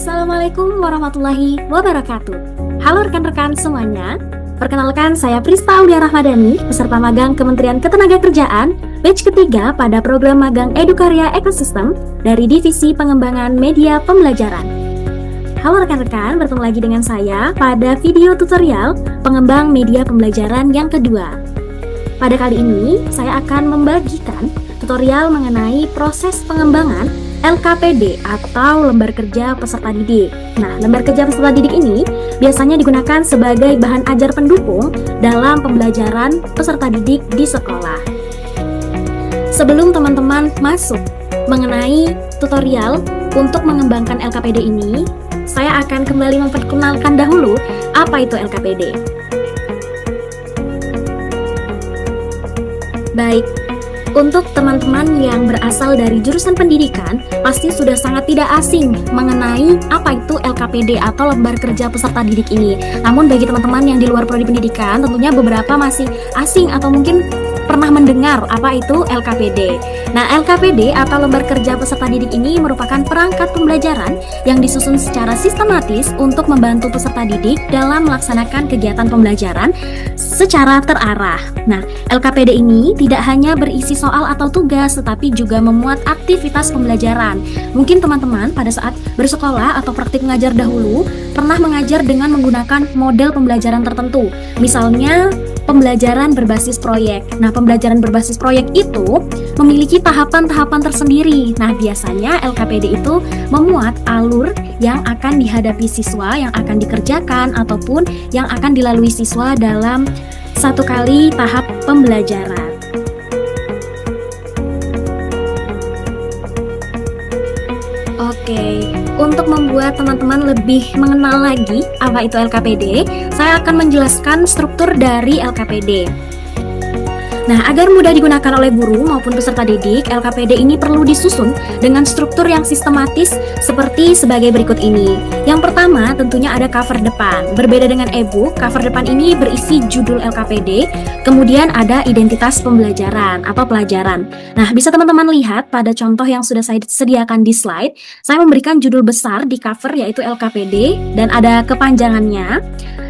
Assalamualaikum warahmatullahi wabarakatuh. Halo rekan-rekan semuanya. Perkenalkan, saya Prista Aulia Rahmadani, peserta magang Kementerian Ketenagakerjaan, batch ketiga pada program magang Edukarya Ekosistem dari Divisi Pengembangan Media Pembelajaran. Halo rekan-rekan, bertemu lagi dengan saya pada video tutorial pengembang media pembelajaran yang kedua. Pada kali ini, saya akan membagikan tutorial mengenai proses pengembangan LKPD atau Lembar Kerja Peserta Didik. Nah, Lembar Kerja Peserta Didik ini biasanya digunakan sebagai bahan ajar pendukung dalam pembelajaran peserta didik di sekolah. Sebelum teman-teman masuk mengenai tutorial untuk mengembangkan LKPD ini, saya akan kembali memperkenalkan dahulu apa itu LKPD. Baik, untuk teman-teman yang berasal dari jurusan pendidikan, pasti sudah sangat tidak asing mengenai apa itu LKPD atau Lembar Kerja Peserta Didik ini. Namun bagi teman-teman yang di luar prodi pendidikan, tentunya beberapa masih asing atau mungkin pernah mendengar apa itu LKPD. Nah, LKPD atau Lembar Kerja Peserta Didik ini merupakan perangkat pembelajaran yang disusun secara sistematis untuk membantu peserta didik dalam melaksanakan kegiatan pembelajaran secara terarah. Nah, LKPD ini tidak hanya berisi soal atau tugas, tetapi juga memuat aktivitas pembelajaran. Mungkin teman-teman pada saat bersekolah atau praktik mengajar dahulu pernah mengajar dengan menggunakan model pembelajaran tertentu. Misalnya pembelajaran berbasis proyek. Nah, pembelajaran berbasis proyek itu memiliki tahapan-tahapan tersendiri. Nah, biasanya LKPD itu memuat alur yang akan dihadapi siswa, yang akan dikerjakan, ataupun yang akan dilalui siswa dalam satu kali tahap pembelajaran. Oke, untuk membuat teman-teman lebih mengenal lagi apa itu LKPD, saya akan menjelaskan struktur dari LKPD. Nah, agar mudah digunakan oleh guru maupun peserta didik, LKPD ini perlu disusun dengan struktur yang sistematis seperti sebagai berikut ini. Yang pertama, tentunya ada cover depan. Berbeda dengan e-book, cover depan ini berisi judul LKPD, kemudian ada identitas pembelajaran atau pelajaran. Nah, bisa teman-teman lihat pada contoh yang sudah saya sediakan di slide, saya memberikan judul besar di cover yaitu LKPD dan ada kepanjangannya.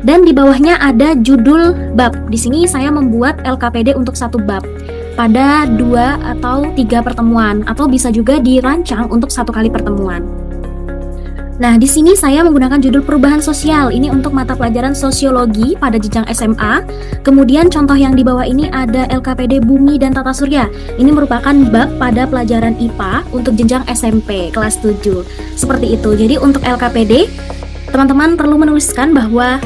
Dan di bawahnya ada judul bab. Di sini saya membuat LKPD untuk satu bab pada 2 atau 3 pertemuan, atau bisa juga dirancang untuk satu kali pertemuan. Nah, di sini saya menggunakan judul perubahan sosial. Ini untuk mata pelajaran sosiologi pada jenjang SMA. Kemudian contoh yang di bawah ini ada LKPD Bumi dan Tata Surya. Ini merupakan bab pada pelajaran IPA untuk jenjang SMP kelas 7. Seperti itu. Jadi untuk LKPD, teman-teman perlu menuliskan bahwa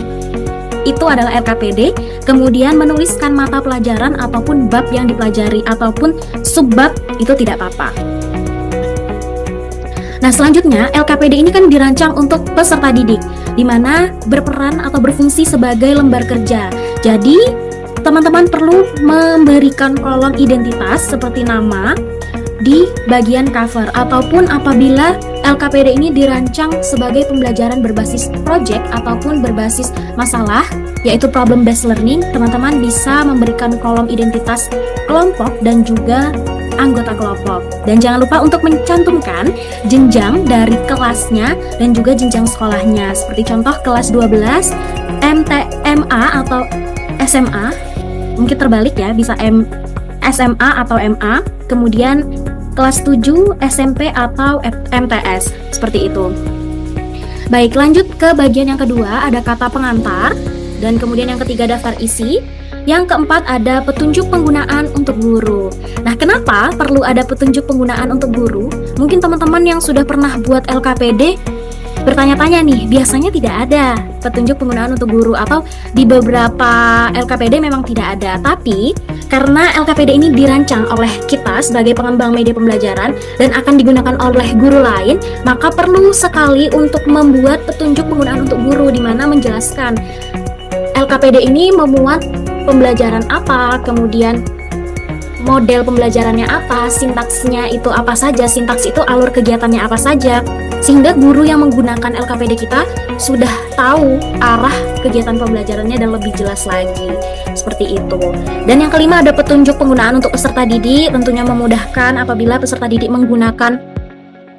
itu adalah LKPD, kemudian menuliskan mata pelajaran ataupun bab yang dipelajari ataupun subbab itu tidak apa-apa. Nah, selanjutnya LKPD ini kan dirancang untuk peserta didik, di mana berperan atau berfungsi sebagai lembar kerja. Jadi, teman-teman perlu memberikan kolom identitas seperti nama di bagian cover, ataupun apabila LKPD ini dirancang sebagai pembelajaran berbasis project ataupun berbasis masalah, yaitu problem based learning, teman-teman bisa memberikan kolom identitas kelompok dan juga anggota kelompok. Dan jangan lupa untuk mencantumkan jenjang dari kelasnya dan juga jenjang sekolahnya. Seperti contoh kelas 12 MA atau SMA, mungkin terbalik ya, bisa SMA atau MA, kemudian kelas 7 SMP atau MTS, seperti itu. Baik, lanjut ke bagian yang kedua, ada kata pengantar, dan kemudian yang ketiga daftar isi. Yang keempat ada petunjuk penggunaan untuk guru. Nah, kenapa perlu ada petunjuk penggunaan untuk guru? Mungkin teman-teman yang sudah pernah buat LKPD bertanya-tanya nih, biasanya tidak ada petunjuk penggunaan untuk guru, atau di beberapa LKPD memang tidak ada. Tapi karena LKPD ini dirancang oleh kita sebagai pengembang media pembelajaran dan akan digunakan oleh guru lain, maka perlu sekali untuk membuat petunjuk penggunaan untuk guru, di mana menjelaskan LKPD ini memuat pembelajaran apa, kemudian model pembelajarannya apa, sintaksnya itu apa saja, sintaks itu alur kegiatannya apa saja, sehingga guru yang menggunakan LKPD kita sudah tahu arah kegiatan pembelajarannya dan lebih jelas lagi. Seperti itu. Dan yang kelima ada petunjuk penggunaan untuk peserta didik, tentunya memudahkan apabila peserta didik menggunakan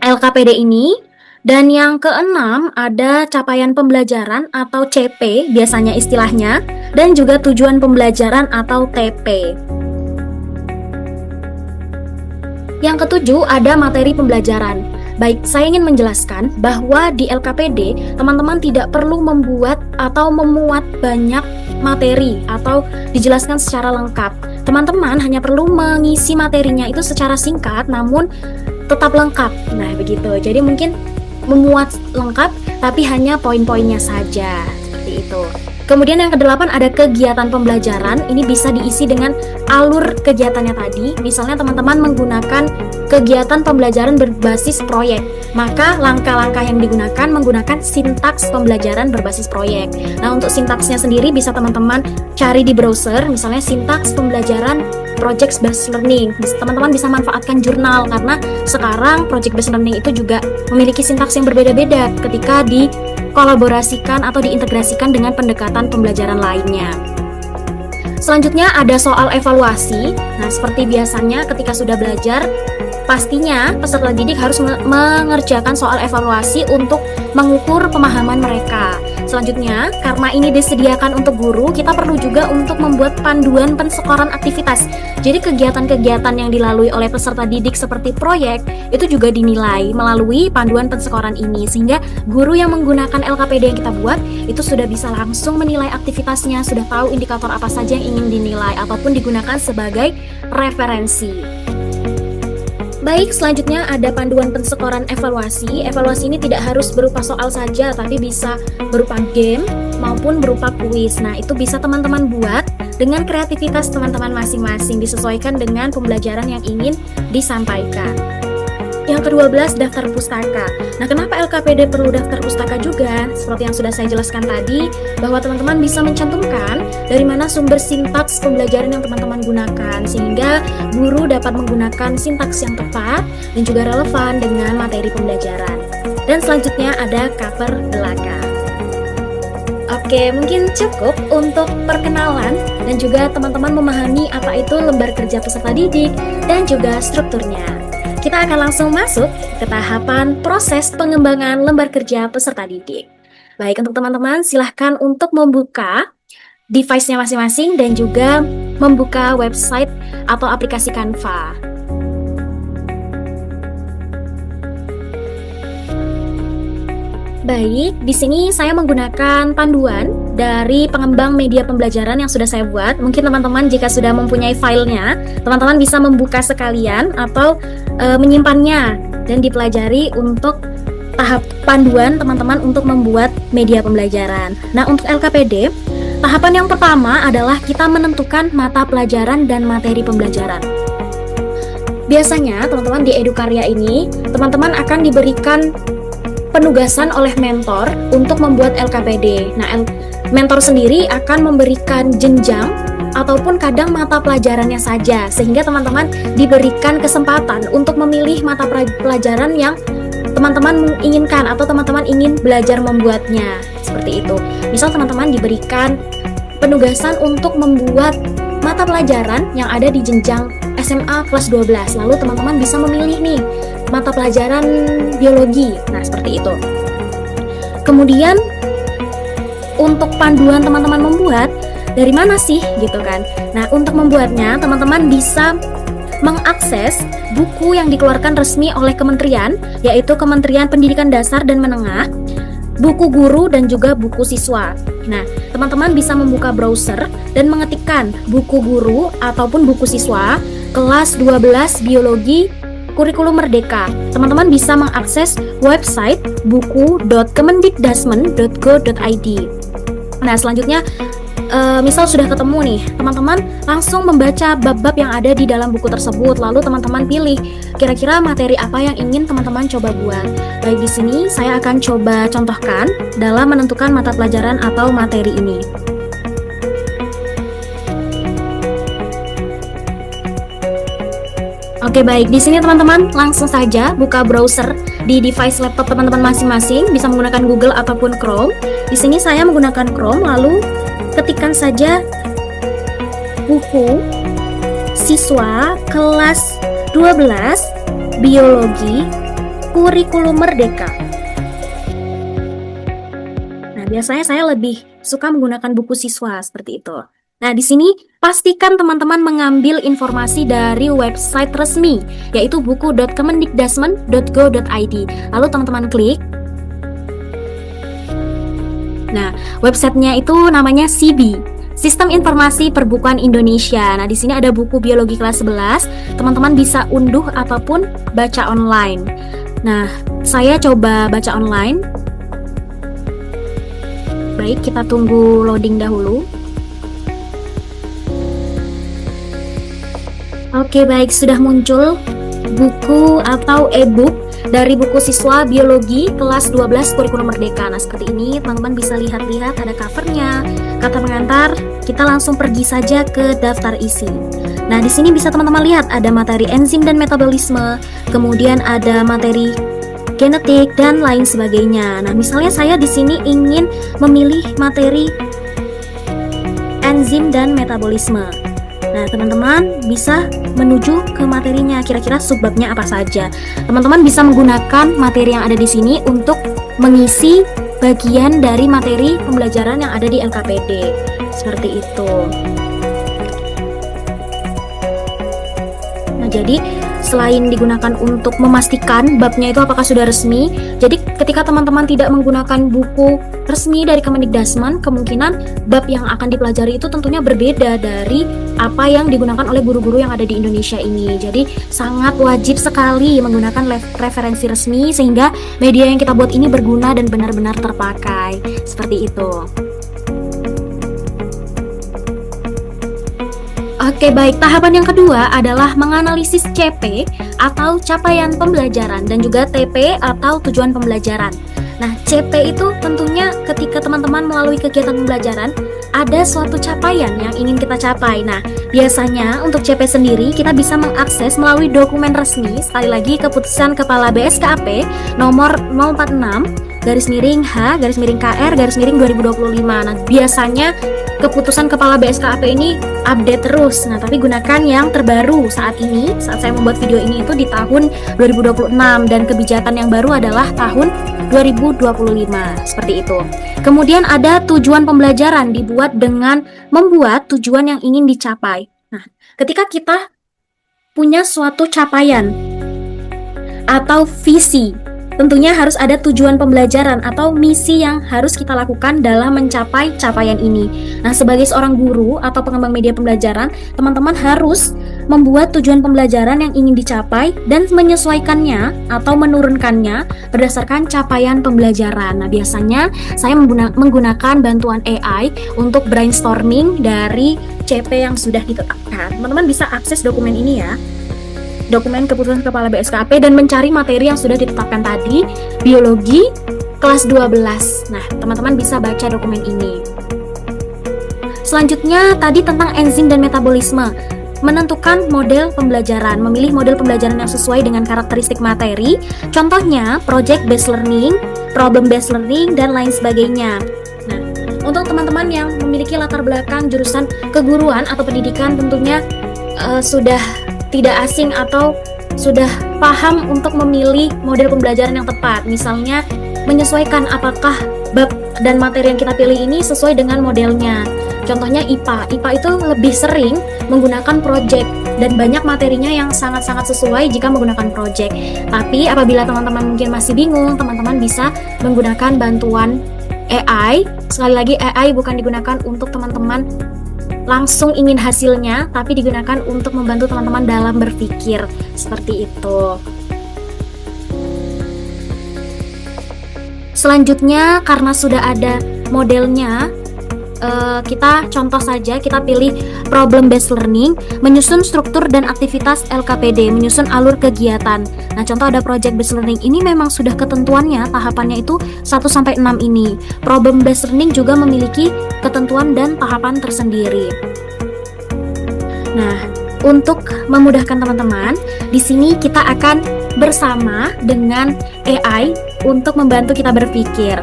LKPD ini. Dan yang keenam ada capaian pembelajaran atau CP biasanya istilahnya, dan juga tujuan pembelajaran atau TP. Yang ketujuh ada materi pembelajaran. Baik, saya ingin menjelaskan bahwa di LKPD teman-teman tidak perlu membuat atau memuat banyak materi atau dijelaskan secara lengkap. Teman-teman hanya perlu mengisi materinya itu secara singkat namun tetap lengkap. Nah, begitu. Jadi mungkin memuat lengkap tapi hanya poin-poinnya saja. Seperti itu. Kemudian yang kedelapan ada kegiatan pembelajaran. Ini bisa diisi dengan alur kegiatannya tadi. Misalnya teman-teman menggunakan kegiatan pembelajaran berbasis proyek, maka langkah-langkah yang digunakan menggunakan sintaks pembelajaran berbasis proyek. Nah, untuk sintaksnya sendiri bisa teman-teman cari di browser, misalnya sintaks pembelajaran project based learning. Teman-teman bisa manfaatkan jurnal karena sekarang project based learning itu juga memiliki sintaks yang berbeda-beda ketika dikolaborasikan atau diintegrasikan dengan pendekatan pembelajaran lainnya. Selanjutnya ada soal evaluasi. Nah, seperti biasanya ketika sudah belajar, pastinya peserta didik harus mengerjakan soal evaluasi untuk mengukur pemahaman mereka. Selanjutnya, karena ini disediakan untuk guru, kita perlu juga untuk membuat panduan pensekoran aktivitas. Jadi kegiatan-kegiatan yang dilalui oleh peserta didik seperti proyek, itu juga dinilai melalui panduan pensekoran ini. Sehingga guru yang menggunakan LKPD yang kita buat, itu sudah bisa langsung menilai aktivitasnya, sudah tahu indikator apa saja yang ingin dinilai, ataupun digunakan sebagai referensi. Baik, selanjutnya ada panduan pensekoran evaluasi. Evaluasi ini tidak harus berupa soal saja, tapi bisa berupa game maupun berupa kuis. Nah, itu bisa teman-teman buat dengan kreativitas teman-teman masing-masing, disesuaikan dengan pembelajaran yang ingin disampaikan. Yang ke-12, daftar pustaka. Nah, kenapa LKPD perlu daftar pustaka juga? Seperti yang sudah saya jelaskan tadi, bahwa teman-teman bisa mencantumkan dari mana sumber sintaks pembelajaran yang teman-teman gunakan, sehingga guru dapat menggunakan sintaks yang tepat dan juga relevan dengan materi pembelajaran. Dan selanjutnya ada cover belakang. Oke, mungkin cukup untuk perkenalan dan juga teman-teman memahami apa itu lembar kerja peserta didik dan juga strukturnya. Kita akan langsung masuk ke tahapan proses pengembangan lembar kerja peserta didik. Baik, untuk teman-teman silahkan untuk membuka device-nya masing-masing dan juga membuka website atau aplikasi Canva. Baik, di sini saya menggunakan panduan dari pengembang media pembelajaran yang sudah saya buat. Mungkin teman-teman jika sudah mempunyai filenya, teman-teman bisa membuka sekalian atau menyimpannya dan dipelajari untuk tahap panduan teman-teman untuk membuat media pembelajaran. Nah, untuk LKPD, tahapan yang pertama adalah kita menentukan mata pelajaran dan materi pembelajaran. Biasanya teman-teman di Edukarya ini, teman-teman akan diberikan penugasan oleh mentor untuk membuat LKPD. Nah, mentor sendiri akan memberikan jenjang ataupun kadang mata pelajarannya saja, sehingga teman-teman diberikan kesempatan untuk memilih mata pelajaran yang teman-teman inginkan atau teman-teman ingin belajar membuatnya. Seperti itu. Misal teman-teman diberikan penugasan untuk membuat mata pelajaran yang ada di jenjang SMA kelas 12. Lalu teman-teman bisa memilih nih mata pelajaran biologi. Nah, seperti itu. Kemudian untuk panduan teman-teman membuat dari mana sih gitu kan. Nah, untuk membuatnya teman-teman bisa mengakses buku yang dikeluarkan resmi oleh kementerian, yaitu Kementerian Pendidikan Dasar dan Menengah, buku guru dan juga buku siswa. Nah, teman-teman bisa membuka browser dan mengetikkan buku guru ataupun buku siswa kelas 12 biologi kurikulum merdeka. Teman-teman bisa mengakses website buku.kemendikdasmen.go.id. Nah, selanjutnya misal sudah ketemu nih, teman-teman langsung membaca bab-bab yang ada di dalam buku tersebut. Lalu teman-teman pilih kira-kira materi apa yang ingin teman-teman coba buat. Baik, di sini saya akan coba contohkan dalam menentukan mata pelajaran atau materi ini. Oke, baik, di sini teman-teman langsung saja buka browser di device laptop teman-teman masing-masing, bisa menggunakan Google ataupun Chrome. Di sini saya menggunakan Chrome, lalu ketikkan saja buku siswa kelas 12 biologi kurikulum merdeka. biasanya saya lebih suka menggunakan buku siswa seperti itu. Nah, di sini pastikan teman-teman mengambil informasi dari website resmi, yaitu buku.kemendikdasmen.go.id. Lalu teman-teman klik. Nah, websitenya itu namanya SIBI, Sistem Informasi Perbukuan Indonesia. Nah, di sini ada buku biologi kelas 11. Teman-teman bisa unduh ataupun baca online. Nah, saya coba baca online. Baik, kita tunggu loading dahulu. Oke, baik, sudah muncul buku atau e-book dari buku siswa biologi kelas 12 kurikulum merdeka. Nah, seperti ini teman-teman bisa lihat-lihat, ada covernya, kata pengantar. Kita langsung pergi saja ke daftar isi. Nah, di sini bisa teman-teman lihat ada materi enzim dan metabolisme, kemudian ada materi genetik dan lain sebagainya. Nah, misalnya saya di sini ingin memilih materi enzim dan metabolisme. Nah, teman-teman bisa menuju ke materinya, kira-kira subbabnya apa saja. Teman-teman bisa menggunakan materi yang ada di sini untuk mengisi bagian dari materi pembelajaran yang ada di LKPD. Seperti itu. Nah, jadi selain digunakan untuk memastikan babnya itu apakah sudah resmi, jadi ketika teman-teman tidak menggunakan buku resmi dari Kemendikdasmen, kemungkinan bab yang akan dipelajari itu tentunya berbeda dari apa yang digunakan oleh guru-guru yang ada di Indonesia ini. Jadi sangat wajib sekali menggunakan referensi resmi sehingga media yang kita buat ini berguna dan benar-benar terpakai. Seperti itu. Oke, baik. Tahapan yang kedua adalah menganalisis CP atau capaian pembelajaran dan juga TP atau tujuan pembelajaran. Nah, CP itu tentunya ketika teman-teman melalui kegiatan pembelajaran ada suatu capaian yang ingin kita capai. Nah, biasanya untuk CP sendiri kita bisa mengakses melalui dokumen resmi, sekali lagi keputusan Kepala BSKAP nomor 046/H/KR/2025. Nah, biasanya keputusan Kepala BSKAP ini update terus. Nah, tapi gunakan yang terbaru saat ini. Saat saya membuat video ini itu di tahun 2026 dan kebijakan yang baru adalah tahun 2025. Seperti itu. Kemudian ada tujuan pembelajaran dibuat dengan membuat tujuan yang ingin dicapai. Nah, ketika kita punya suatu capaian atau visi, tentunya harus ada tujuan pembelajaran atau misi yang harus kita lakukan dalam mencapai capaian ini. Nah, sebagai seorang guru atau pengembang media pembelajaran, teman-teman harus membuat tujuan pembelajaran yang ingin dicapai dan menyesuaikannya atau menurunkannya berdasarkan capaian pembelajaran. Nah, biasanya saya menggunakan bantuan AI untuk brainstorming dari CP yang sudah ditetapkan. Teman-teman bisa akses dokumen ini ya, dokumen keputusan Kepala BSKAP, dan mencari materi yang sudah ditetapkan tadi, biologi kelas 12. Nah, teman-teman bisa baca dokumen ini. Selanjutnya tadi tentang enzim dan metabolisme. Menentukan model pembelajaran, memilih model pembelajaran yang sesuai dengan karakteristik materi. Contohnya project based learning, problem based learning, dan lain sebagainya. Nah, untuk teman-teman yang memiliki latar belakang jurusan keguruan atau pendidikan, tentunya sudah tidak asing atau sudah paham untuk memilih model pembelajaran yang tepat. Misalnya menyesuaikan apakah bab dan materi yang kita pilih ini sesuai dengan modelnya. Contohnya IPA. IPA itu lebih sering menggunakan project dan banyak materinya yang sangat-sangat sesuai jika menggunakan project. Tapi apabila teman-teman mungkin masih bingung, teman-teman bisa menggunakan bantuan AI. Sekali lagi, AI bukan digunakan untuk teman-teman langsung ingin hasilnya, tapi digunakan untuk membantu teman-teman dalam berpikir. Seperti itu. Selanjutnya, karena sudah ada modelnya, kita contoh saja, kita pilih problem based learning, menyusun struktur dan aktivitas LKPD, menyusun alur kegiatan. Nah, contoh ada project based learning, ini memang sudah ketentuannya, tahapannya itu 1-6 ini. Problem based learning juga memiliki ketentuan dan tahapan tersendiri. Nah, untuk memudahkan teman-teman, di sini kita akan bersama dengan AI untuk membantu kita berpikir.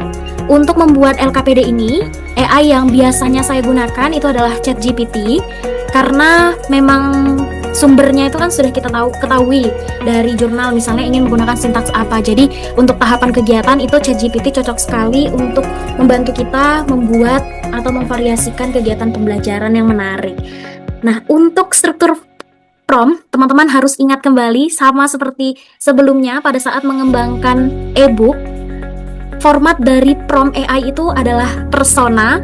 Untuk membuat LKPD ini, AI yang biasanya saya gunakan itu adalah ChatGPT, karena memang sumbernya itu kan sudah kita ketahui dari jurnal, misalnya ingin menggunakan sintaks apa. Jadi untuk tahapan kegiatan itu ChatGPT cocok sekali untuk membantu kita membuat atau memvariasikan kegiatan pembelajaran yang menarik. Nah, untuk struktur prompt, teman-teman harus ingat kembali sama seperti sebelumnya pada saat mengembangkan e-book. Format dari prompt AI itu adalah persona,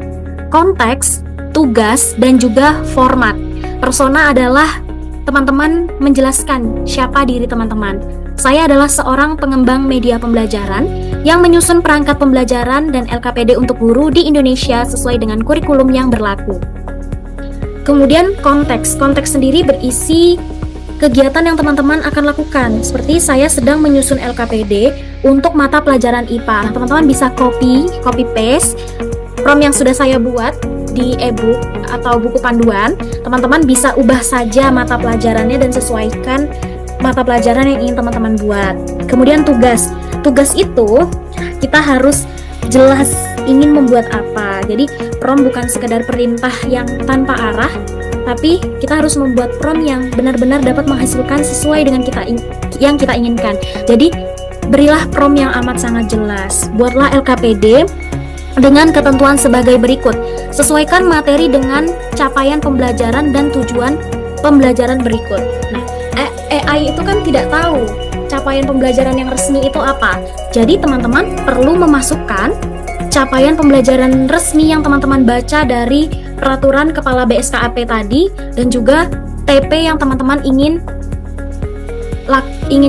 konteks, tugas, dan juga format. Persona adalah teman-teman menjelaskan siapa diri teman-teman. Saya adalah seorang pengembang media pembelajaran yang menyusun perangkat pembelajaran dan LKPD untuk guru di Indonesia sesuai dengan kurikulum yang berlaku. Kemudian konteks sendiri berisi kegiatan yang teman-teman akan lakukan. Seperti saya sedang menyusun LKPD untuk mata pelajaran IPA. Nah, teman-teman bisa copy paste prompt yang sudah saya buat di e-book atau buku panduan. Teman-teman bisa ubah saja mata pelajarannya dan sesuaikan mata pelajaran yang ingin teman-teman buat. Kemudian tugas itu kita harus jelas ingin membuat apa. Jadi prompt bukan sekedar perintah yang tanpa arah, tapi kita harus membuat prompt yang benar-benar dapat menghasilkan sesuai dengan yang kita inginkan. Jadi berilah prompt yang amat sangat jelas. Buatlah LKPD dengan ketentuan sebagai berikut. Sesuaikan materi dengan capaian pembelajaran dan tujuan pembelajaran berikut. Nah, AI itu kan tidak tahu capaian pembelajaran yang resmi itu apa. Jadi teman-teman perlu memasukkan capaian pembelajaran resmi yang teman-teman baca dari peraturan kepala BSKAP tadi dan juga TP yang teman-teman ingin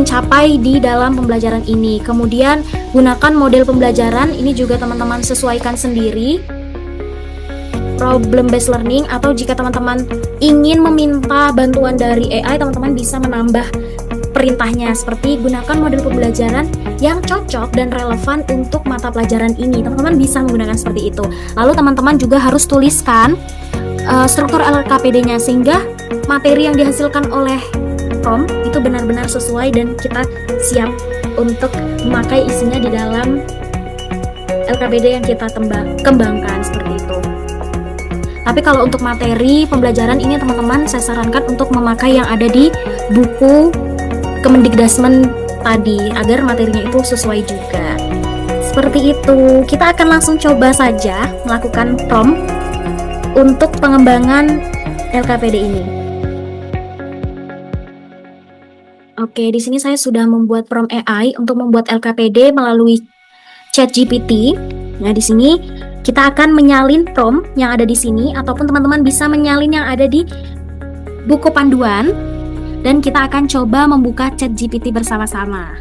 capai di dalam pembelajaran ini. Kemudian gunakan model pembelajaran ini juga teman-teman sesuaikan sendiri, problem based learning, atau jika teman-teman ingin meminta bantuan dari AI, teman-teman bisa menambah perintahnya seperti gunakan model pembelajaran yang cocok dan relevan untuk mata pelajaran ini. Teman-teman bisa menggunakan seperti itu. Lalu teman-teman juga harus tuliskan struktur LKPD-nya sehingga materi yang dihasilkan oleh prompt itu benar-benar sesuai dan kita siap untuk memakai isinya di dalam LKPD yang kita kembangkan seperti itu. Tapi kalau untuk materi pembelajaran ini teman-teman saya sarankan untuk memakai yang ada di buku Kemendikdasmen tadi agar materinya itu sesuai juga. Seperti itu. Kita akan langsung coba saja melakukan prompt untuk pengembangan LKPD ini. Oke, di sini saya sudah membuat prompt AI untuk membuat LKPD melalui ChatGPT. Nah, di sini kita akan menyalin prompt yang ada di sini ataupun teman-teman bisa menyalin yang ada di buku panduan. Dan kita akan coba membuka ChatGPT bersama-sama.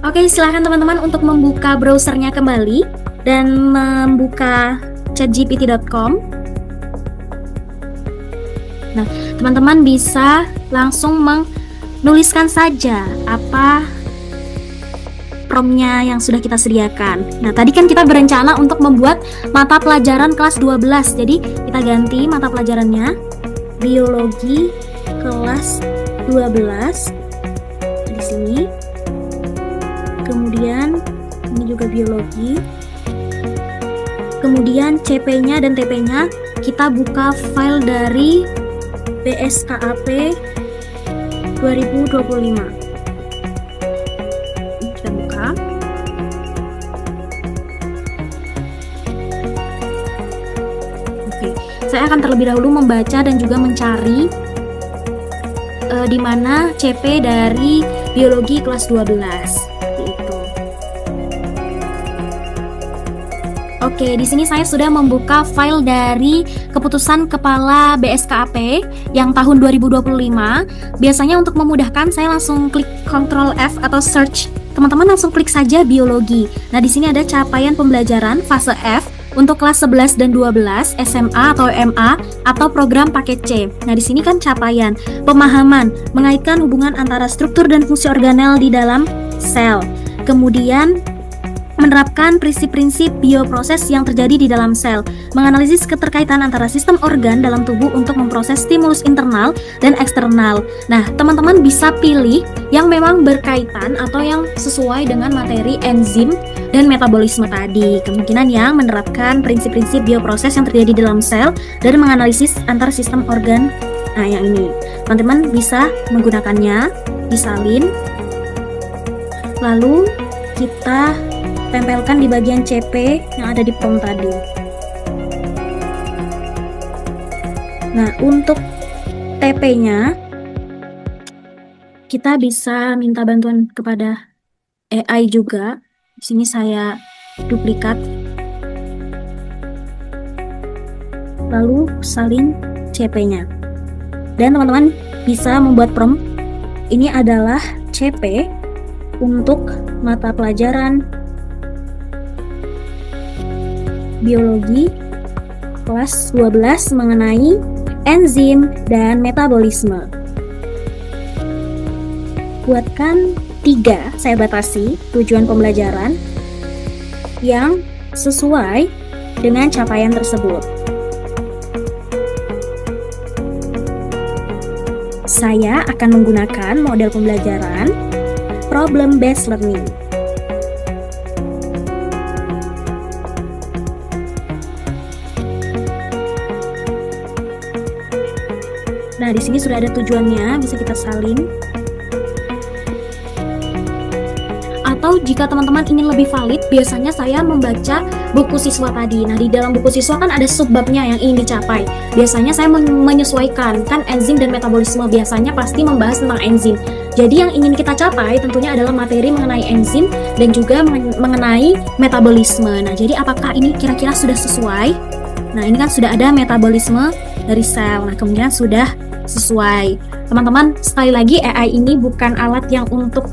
Oke, silahkan teman-teman untuk membuka browsernya kembali dan membuka chatgpt.com. Nah, teman-teman bisa langsung menuliskan saja apa promptnya yang sudah kita sediakan. Nah, tadi kan kita berencana untuk membuat mata pelajaran kelas 12. Jadi, kita ganti mata pelajarannya. Biologi kelas 12 di sini. Kemudian ini juga biologi. Kemudian CP-nya dan TP-nya kita buka file dari BSKAP 2025. Kita buka. Saya akan terlebih dahulu membaca dan juga mencari di mana CP dari biologi kelas 12 itu. Oke, di sini saya sudah membuka file dari keputusan Kepala BSKAP yang tahun 2025. Biasanya untuk memudahkan saya langsung klik Ctrl F atau search. Teman-teman langsung klik saja biologi. Nah, di sini ada capaian pembelajaran fase F untuk kelas 11 dan 12 SMA atau MA atau program paket C. Nah, di sini kan capaian, pemahaman, mengaitkan hubungan antara struktur dan fungsi organel di dalam sel. Kemudian menerapkan prinsip-prinsip bioproses yang terjadi di dalam sel, menganalisis keterkaitan antara sistem organ dalam tubuh untuk memproses stimulus internal dan eksternal. Nah, teman-teman bisa pilih yang memang berkaitan atau yang sesuai dengan materi enzim dan metabolisme tadi. Kemungkinan yang menerapkan prinsip-prinsip bioproses yang terjadi di dalam sel dan menganalisis antara sistem organ. Nah, yang ini. Teman-teman bisa menggunakannya, disalin. Lalu kita tempelkan di bagian CP yang ada di pom tadi. Nah, untuk TP-nya kita bisa minta bantuan kepada AI juga. Di sini saya duplikat. Lalu salin CP-nya. Dan teman-teman bisa membuat prompt. Ini adalah CP untuk mata pelajaran biologi kelas 12 mengenai enzim dan metabolisme. Buatkan 3, saya batasi tujuan pembelajaran yang sesuai dengan capaian tersebut. Saya akan menggunakan model pembelajaran problem based learning. Nah, di sini sudah ada tujuannya, bisa kita salin. Atau jika teman-teman ingin lebih valid, biasanya saya membaca buku siswa tadi. Nah, di dalam buku siswa kan ada subbabnya yang ingin dicapai. Biasanya saya menyesuaikan, kan enzim dan metabolisme biasanya pasti membahas tentang enzim. Jadi yang ingin kita capai tentunya adalah materi mengenai enzim dan juga mengenai metabolisme. Nah, jadi apakah ini kira-kira sudah sesuai? Nah, ini kan sudah ada metabolisme dari sel. Nah, kemudian sudah sesuai. Teman-teman, sekali lagi AI ini bukan alat yang untuk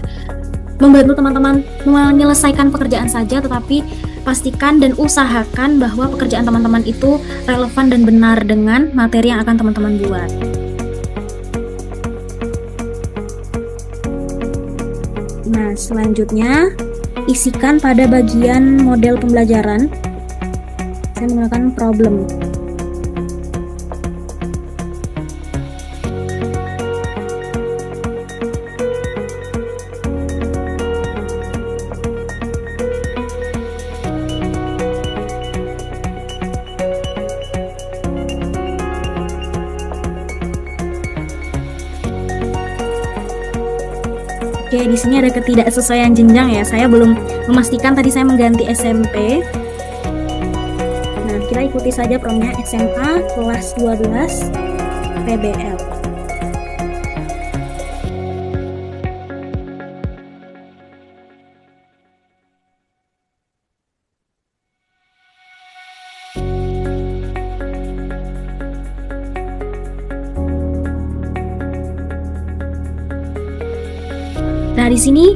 membantu teman-teman menyelesaikan pekerjaan saja, tetapi pastikan dan usahakan bahwa pekerjaan teman-teman itu relevan dan benar dengan materi yang akan teman-teman buat. Nah, selanjutnya isikan pada bagian model pembelajaran. Saya menggunakan problem. Oke, di sini ada ketidaksesuaian jenjang ya. Saya belum memastikan, tadi saya mengganti SMP. Nah, kita ikuti saja promnya SMA kelas 12 PBL. Nah, di sini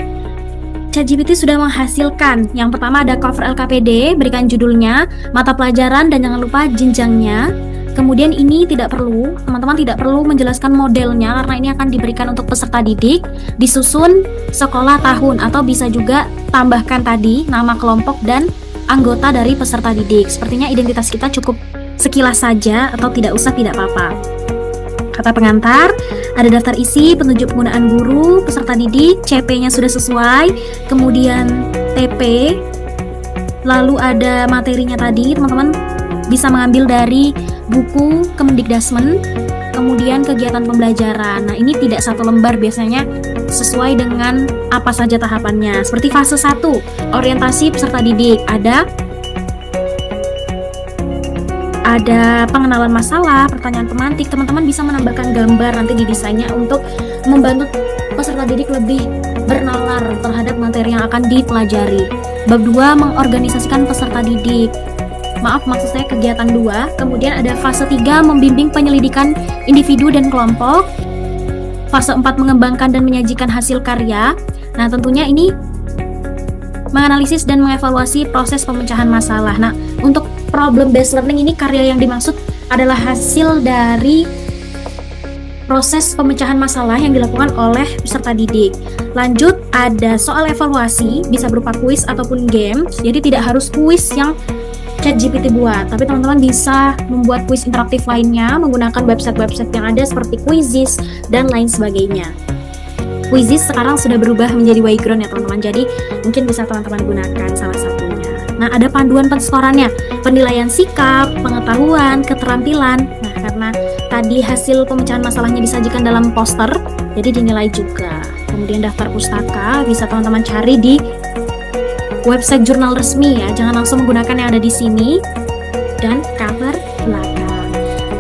ChatGPT sudah menghasilkan. Yang pertama ada cover LKPD, berikan judulnya, mata pelajaran, dan jangan lupa jenjangnya. Kemudian ini tidak perlu, teman-teman tidak perlu menjelaskan modelnya karena ini akan diberikan untuk peserta didik, disusun sekolah tahun, atau bisa juga tambahkan tadi nama kelompok dan anggota dari peserta didik. Sepertinya identitas kita cukup sekilas saja atau tidak usah, tidak apa-apa. Kata pengantar, ada daftar isi, petunjuk penggunaan guru, peserta didik, CP-nya sudah sesuai, kemudian TP, lalu ada materinya tadi, teman-teman bisa mengambil dari buku Kemendikdasmen, kemudian kegiatan pembelajaran. Nah, ini tidak satu lembar, biasanya sesuai dengan apa saja tahapannya. Seperti fase 1, orientasi peserta didik, ada pengenalan masalah, pertanyaan pemantik. Teman-teman bisa menambahkan gambar nanti di desainnya untuk membantu peserta didik lebih bernalar terhadap materi yang akan dipelajari. Bab 2, mengorganisasikan peserta didik. Maksud saya kegiatan 2. Kemudian ada fase 3, membimbing penyelidikan individu dan kelompok. Fase 4, mengembangkan dan menyajikan hasil karya. Nah, tentunya ini menganalisis dan mengevaluasi proses pemecahan masalah. Nah, untuk problem based learning ini karya yang dimaksud adalah hasil dari proses pemecahan masalah yang dilakukan oleh peserta didik. Lanjut, ada soal evaluasi, bisa berupa kuis ataupun game. Jadi tidak harus kuis yang ChatGPT buat, tapi teman-teman bisa membuat kuis interaktif lainnya menggunakan website-website yang ada seperti Quizizz dan lain sebagainya. Quizizz sekarang sudah berubah menjadi Wayground ya teman-teman, jadi mungkin bisa teman-teman gunakan salah satunya. Nah, ada panduan penskorannya, penilaian sikap, pengetahuan, keterampilan. Nah, karena tadi hasil pemecahan masalahnya disajikan dalam poster, jadi dinilai juga. Kemudian daftar pustaka bisa teman-teman cari di website jurnal resmi ya, jangan langsung menggunakan yang ada di sini. Dan cover belakang.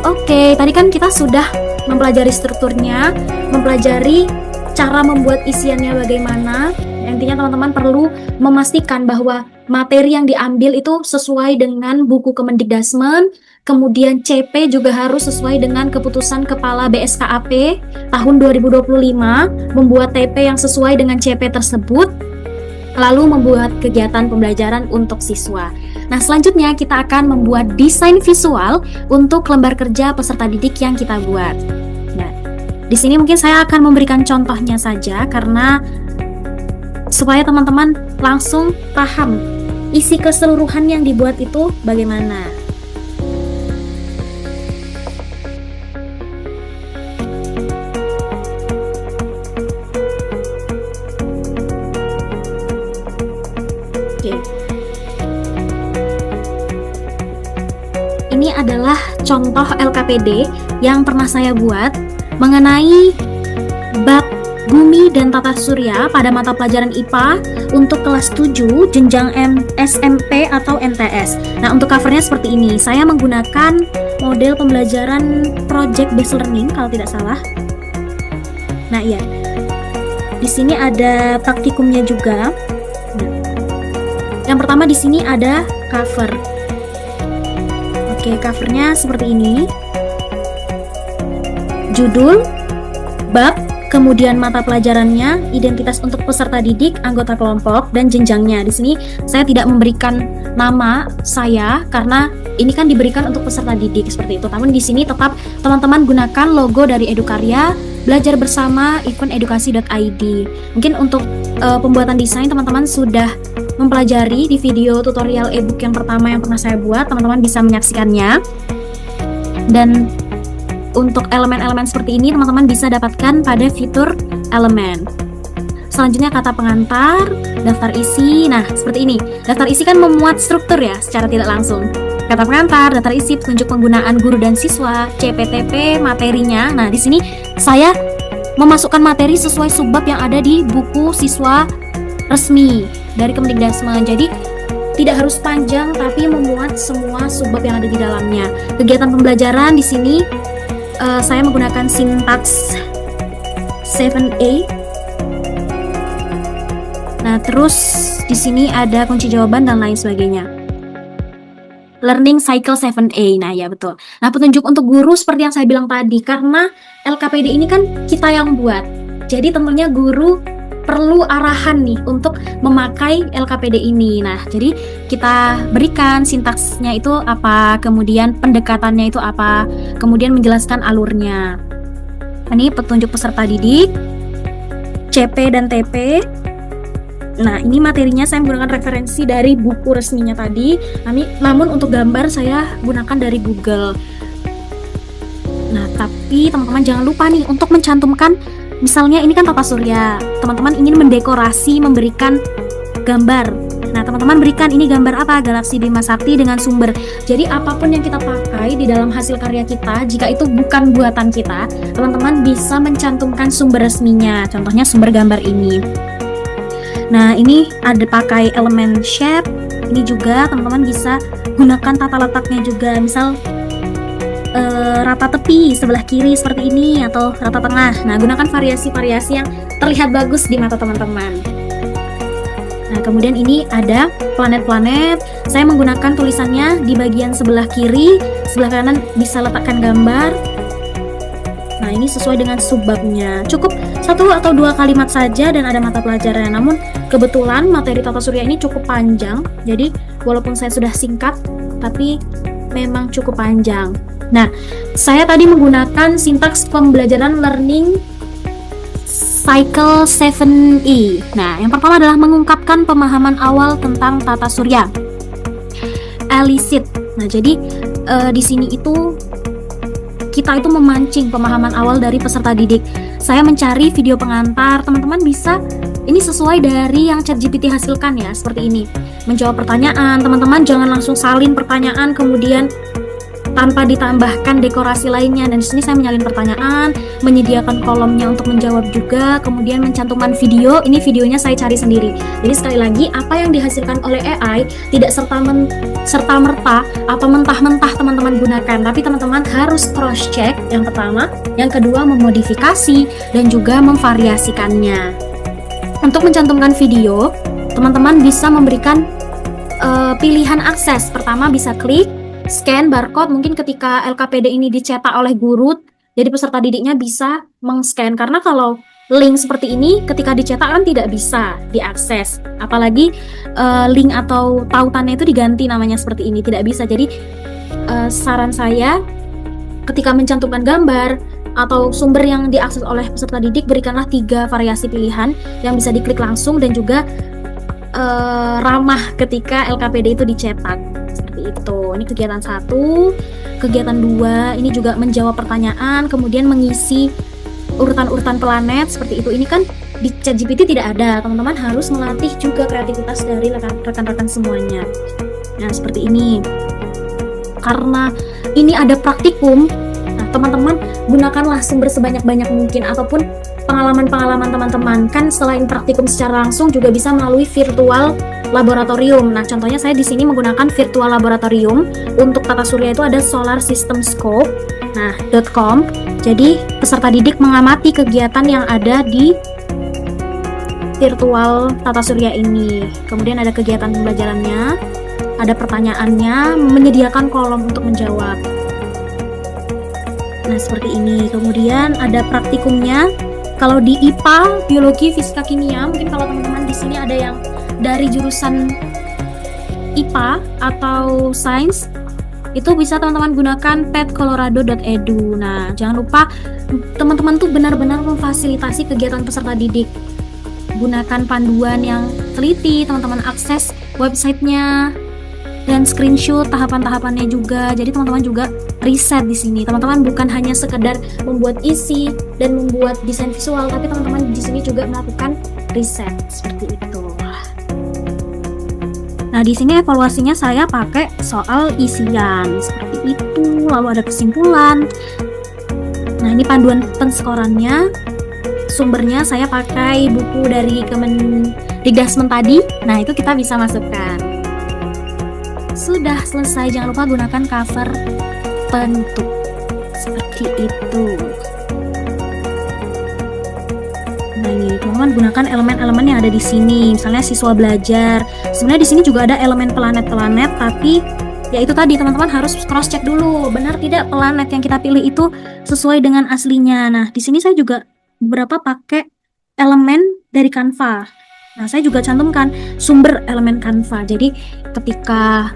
Oke, tadi kan kita sudah mempelajari strukturnya, mempelajari cara membuat isiannya bagaimana. Intinya teman-teman perlu memastikan bahwa materi yang diambil itu sesuai dengan buku Kemendikdasmen, kemudian CP juga harus sesuai dengan keputusan Kepala BSKAP tahun 2025, membuat TP yang sesuai dengan CP tersebut, lalu membuat kegiatan pembelajaran untuk siswa. Nah, selanjutnya kita akan membuat desain visual untuk lembar kerja peserta didik yang kita buat. Nah, di sini mungkin saya akan memberikan contohnya saja karena supaya teman-teman langsung paham isi keseluruhan yang dibuat itu bagaimana. Oke. Ini adalah contoh LKPD yang pernah saya buat mengenai bab Bumi dan Tata Surya pada mata pelajaran IPA untuk kelas 7 jenjang SMP atau MTS. Nah, untuk covernya seperti ini. Saya menggunakan model pembelajaran project based learning kalau tidak salah. Nah, iya. Di sini ada praktikumnya juga. Nah, yang pertama di sini ada cover. Oke, covernya seperti ini. Judul, bab, kemudian mata pelajarannya, identitas untuk peserta didik, anggota kelompok, dan jenjangnya. Di sini saya tidak memberikan nama saya karena ini kan diberikan untuk peserta didik seperti itu. Namun di sini tetap teman-teman gunakan logo dari Edukarya, belajar bersama eventedukasi.id. Mungkin untuk pembuatan desain teman-teman sudah mempelajari di video tutorial ebook yang pertama yang pernah saya buat. Teman-teman bisa menyaksikannya. Dan untuk elemen-elemen seperti ini teman-teman bisa dapatkan pada fitur elemen. Selanjutnya kata pengantar, daftar isi. Nah, seperti ini. Daftar isi kan memuat struktur ya secara tidak langsung. Kata pengantar, daftar isi, petunjuk penggunaan guru dan siswa, CPTP, materinya. Nah, di sini saya memasukkan materi sesuai subbab yang ada di buku siswa resmi dari Kemendikdasmen. Jadi tidak harus panjang tapi memuat semua subbab yang ada di dalamnya. Kegiatan pembelajaran di sini saya menggunakan sintaks 7A. Nah, terus di sini ada kunci jawaban dan lain sebagainya. Learning Cycle 7A. Nah, ya betul. Nah, petunjuk untuk guru seperti yang saya bilang tadi, karena LKPD ini kan kita yang buat. Jadi tentunya guru perlu arahan nih untuk memakai LKPD ini. Nah, jadi kita berikan sintaksnya itu apa, kemudian pendekatannya itu apa, kemudian menjelaskan alurnya. Ini petunjuk peserta didik, CP dan TP. Nah, ini materinya saya menggunakan referensi dari buku resminya tadi. Namun untuk gambar saya gunakan dari Google. Nah, tapi teman-teman jangan lupa nih untuk mencantumkan. Misalnya ini kan tata surya, teman-teman ingin mendekorasi, memberikan gambar. Nah, teman-teman berikan ini gambar apa? Galaksi Bima Sakti dengan sumber. Jadi apapun yang kita pakai di dalam hasil karya kita, jika itu bukan buatan kita, teman-teman bisa mencantumkan sumber resminya. Contohnya sumber gambar ini. Nah, ini ada pakai elemen shape. Ini juga teman-teman bisa gunakan tata letaknya juga. Misal rata tepi sebelah kiri seperti ini atau rata tengah. Nah, gunakan variasi-variasi yang terlihat bagus di mata teman-teman. Nah, kemudian ini ada planet-planet. Saya menggunakan tulisannya di bagian sebelah kiri, sebelah kanan bisa letakkan gambar. Nah, ini sesuai dengan subbabnya. Cukup 1 atau 2 kalimat saja dan ada mata pelajaran. Namun kebetulan materi tata surya ini cukup panjang. Jadi walaupun saya sudah singkat, tapi memang cukup panjang. Nah, saya tadi menggunakan sintaks pembelajaran learning cycle 7E. Nah, yang pertama adalah mengungkapkan pemahaman awal tentang tata surya. Elicit. Nah, jadi di sini itu kita itu memancing pemahaman awal dari peserta didik. Saya mencari video pengantar, teman-teman bisa, ini sesuai dari yang ChatGPT hasilkan ya, seperti ini. Menjawab pertanyaan, teman-teman jangan langsung salin pertanyaan kemudian tanpa ditambahkan dekorasi lainnya. Dan di sini saya menyalin pertanyaan, menyediakan kolomnya untuk menjawab juga, kemudian mencantumkan video. Ini videonya saya cari sendiri. Jadi sekali lagi, apa yang dihasilkan oleh AI tidak serta-merta atau mentah-mentah teman-teman gunakan, tapi teman-teman harus cross check yang pertama, yang kedua memodifikasi dan juga memvariasikannya. Untuk mencantumkan video, teman-teman bisa memberikan pilihan akses. Pertama bisa klik scan barcode, mungkin ketika LKPD ini dicetak oleh guru, jadi peserta didiknya bisa meng-scan, karena kalau link seperti ini ketika dicetak kan tidak bisa diakses, apalagi link atau tautannya itu diganti namanya seperti ini, tidak bisa. Jadi saran saya ketika mencantumkan gambar atau sumber yang diakses oleh peserta didik, berikanlah 3 variasi pilihan yang bisa diklik langsung dan juga ramah ketika LKPD itu dicetak. Itu. Ini kegiatan 1, kegiatan 2 ini juga menjawab pertanyaan, kemudian mengisi urutan-urutan planet seperti itu. Ini kan di ChatGPT tidak ada, teman-teman harus melatih juga kreativitas dari rekan-rekan semuanya. Nah, seperti ini. Karena ini ada praktikum, nah teman-teman gunakanlah sumber sebanyak-banyak mungkin, ataupun pengalaman-pengalaman teman-teman. Kan selain praktikum secara langsung juga bisa melalui virtual laboratorium. Nah, contohnya saya di sini menggunakan virtual laboratorium. Untuk tata surya itu ada solarsystemscope. Nah, .com. Jadi peserta didik mengamati kegiatan yang ada di virtual tata surya ini. Kemudian ada kegiatan pembelajarannya, ada pertanyaannya, menyediakan kolom untuk menjawab. Nah, seperti ini. Kemudian ada praktikumnya. Kalau di IPA, biologi, fisika, kimia, mungkin kalau teman-teman di sini ada yang dari jurusan IPA atau sains, itu bisa teman-teman gunakan petcolorado.edu. Nah, jangan lupa teman-teman tuh benar-benar memfasilitasi kegiatan peserta didik. Gunakan panduan yang teliti, teman-teman akses websitenya dan screenshot tahapan-tahapannya juga. Jadi teman-teman juga riset di sini. Teman-teman bukan hanya sekedar membuat isi dan membuat desain visual, tapi teman-teman di sini juga melakukan riset seperti itu. Nah, di sini evaluasinya saya pakai soal isian seperti itu, lalu ada kesimpulan. Nah, ini panduan penskorannya. Sumbernya saya pakai buku dari Kemendikdasmen tadi. Nah, itu kita bisa masukkan. Sudah selesai, jangan lupa gunakan cover bentuk seperti itu. Nah, ini teman-teman gunakan elemen-elemen yang ada di sini. Misalnya siswa belajar. Sebenarnya di sini juga ada elemen planet-planet, tapi ya itu tadi teman-teman harus cross check dulu, benar tidak planet yang kita pilih itu sesuai dengan aslinya. Nah, di sini saya juga beberapa pakai elemen dari Canva. Nah, saya juga cantumkan sumber elemen Canva. Jadi ketika,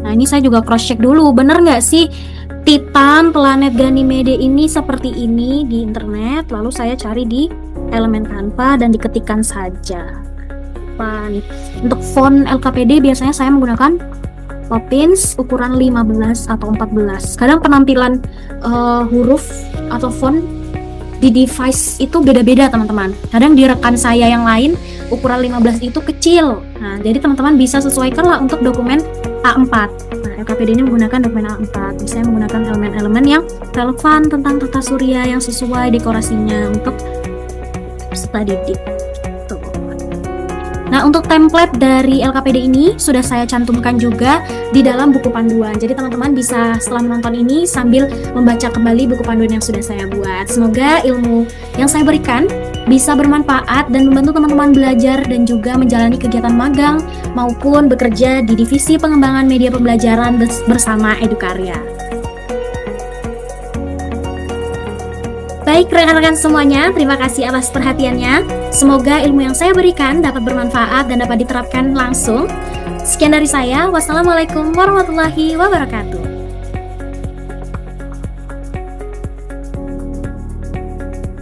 nah ini saya juga cross check dulu, bener nggak sih Titan, planet Ganymede ini seperti ini di internet. Lalu saya cari di elemen Canva dan diketikkan saja. Nih. Untuk font LKPD biasanya saya menggunakan Poppins ukuran 15 atau 14. Kadang penampilan huruf atau font di device itu beda-beda teman-teman. Kadang di rekan saya yang lain ukuran 15 itu kecil. Nah, jadi teman-teman bisa sesuaikanlah untuk dokumen A4. Nah, LKPD ini menggunakan dokumen A4. Bisa menggunakan elemen-elemen yang relevan tentang tata surya yang sesuai dekorasinya untuk peserta didik. Nah, untuk template dari LKPD ini sudah saya cantumkan juga di dalam buku panduan. Jadi teman-teman bisa setelah menonton ini sambil membaca kembali buku panduan yang sudah saya buat. Semoga ilmu yang saya berikan bisa bermanfaat dan membantu teman-teman belajar dan juga menjalani kegiatan magang maupun bekerja di Divisi Pengembangan Media Pembelajaran bersama Edukarya. Baik rekan-rekan semuanya, terima kasih atas perhatiannya. Semoga ilmu yang saya berikan dapat bermanfaat dan dapat diterapkan langsung. Sekian dari saya, wassalamualaikum warahmatullahi wabarakatuh.